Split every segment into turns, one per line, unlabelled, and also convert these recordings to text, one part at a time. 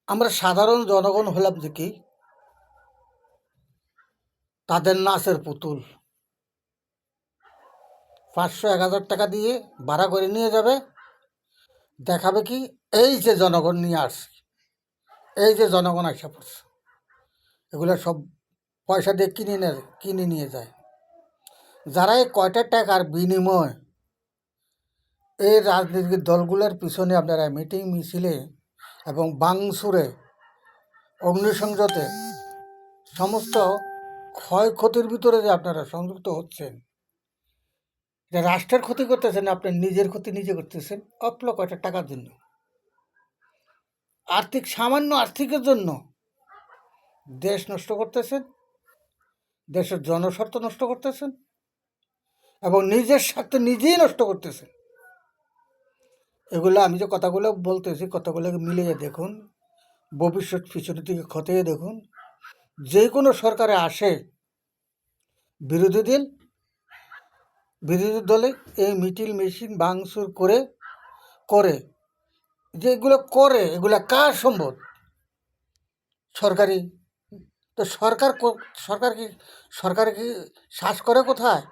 আমরা সাধারণ জনগণ হলাম যে কি তাদের নাচের পুতুল। ৫০০-১,০০০ টাকা দিয়ে ভাড়া করে নিয়ে যাবে, দেখাবে কি এই যে জনগণ নিয়ে আসছে, এই যে জনগণ আসা পড়ছে। এগুলো সব পয়সা দিয়ে কিনে নিয়ে যায়। যারা এই কয়টা টাকার বিনিময় এই রাজনৈতিক দলগুলোর পিছনে আপনারা মিটিং মিছিলে এবং বাংসুরে অগ্নিসংযোগে সমস্ত ক্ষয়ক্ষতির ভিতরে যে আপনারা সংযুক্ত হচ্ছেন, এটা রাষ্ট্রের ক্ষতি করতেছেন, আপনার নিজের ক্ষতি নিজে করতেছেন অল্প কয়টা টাকার জন্য, সামান্য আর্থিকের জন্য দেশ নষ্ট করতেছেন, দেশের জনস্বার্থ নষ্ট করতেছেন এবং নিজের স্বার্থ নিজেই নষ্ট করতেছেন। এগুলো আমি যে কথাগুলো বলতেছি, কথাগুলোকে মিলিয়ে দেখুন, ভবিষ্যৎ পিছনের দিকে খতিয়ে দেখুন। যে কোনো সরকারে আসে বিরোধী দলে এই মিটিং মেশিন ভাঙচুর করে যেগুলো করে, এগুলো কার সম্পদ? সরকারি। তো সরকার কি শ্বাস করে কোথায়?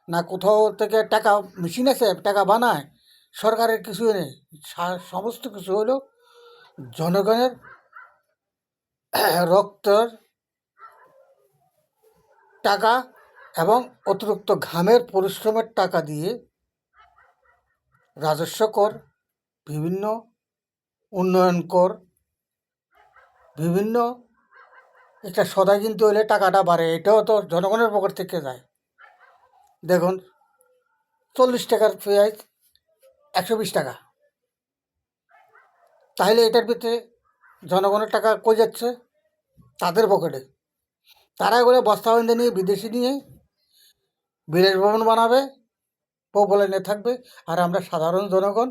না কোথাও থেকে টাকা মেশিন আছে, টাকা বানায়? সরকারের কিছুই নেই। সমস্ত কিছু হলো জনগণের রক্তের টাকা এবং অতিরিক্ত ঘামের পরিশ্রমের টাকা দিয়ে রাজস্ব কর, বিভিন্ন উন্নয়ন কর, বিভিন্ন একটা সদাই কিনতে হলে টাকাটা বাড়ে, এটাও তো জনগণের পকেট থেকে যায়। দেখুন, 40 টাকার পেঁয়াজ 120 টাকা, তাহলে এটার ভিতরে জনগণের টাকা কই যাচ্ছে? তাদের পকেটে। তারা এগুলো বস্তা বাঁধে নিয়ে বিদেশি নিয়ে বিলাসভবন বানাবে, পপুলারে থাকবে, আর আমরা সাধারণ জনগণ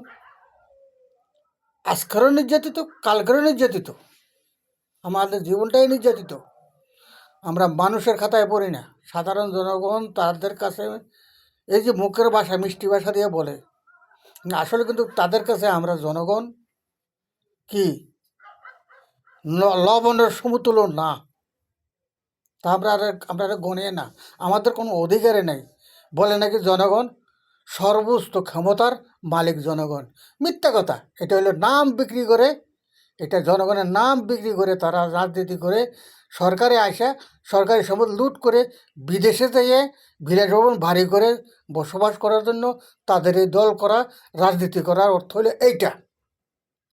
আজকেরও নির্যাতিত, কালকেরও নির্যাতিত, আমাদের জীবনটাই নির্যাতিত। আমরা মানুষের খাতায় পড়ি না, সাধারণ জনগণ তাদের কাছে এই যে মুখের ভাষা, মিষ্টি ভাষা দিয়ে বলে, আসলে কিন্তু তাদের কাছে আমরা জনগণ কি লবণের সমতুল্য না। তা আমরা গণে না, আমাদের কোনো অধিকারে নেই। বলে নাকি জনগণ সর্বোচ্চ ক্ষমতার মালিক জনগণ। মিথ্যা কথা। এটা হলো নাম বিক্রি করে, এটা জনগণের নাম বিক্রি করে তারা রাজনীতি করে, সরকারে আসা সরকারি সম্পদ লুট করে বিদেশে যেয়ে বিলাসভবন ভারী করে বসবাস করার জন্য তাদের এই দল করা, রাজনীতি করার অর্থ হলো এইটা।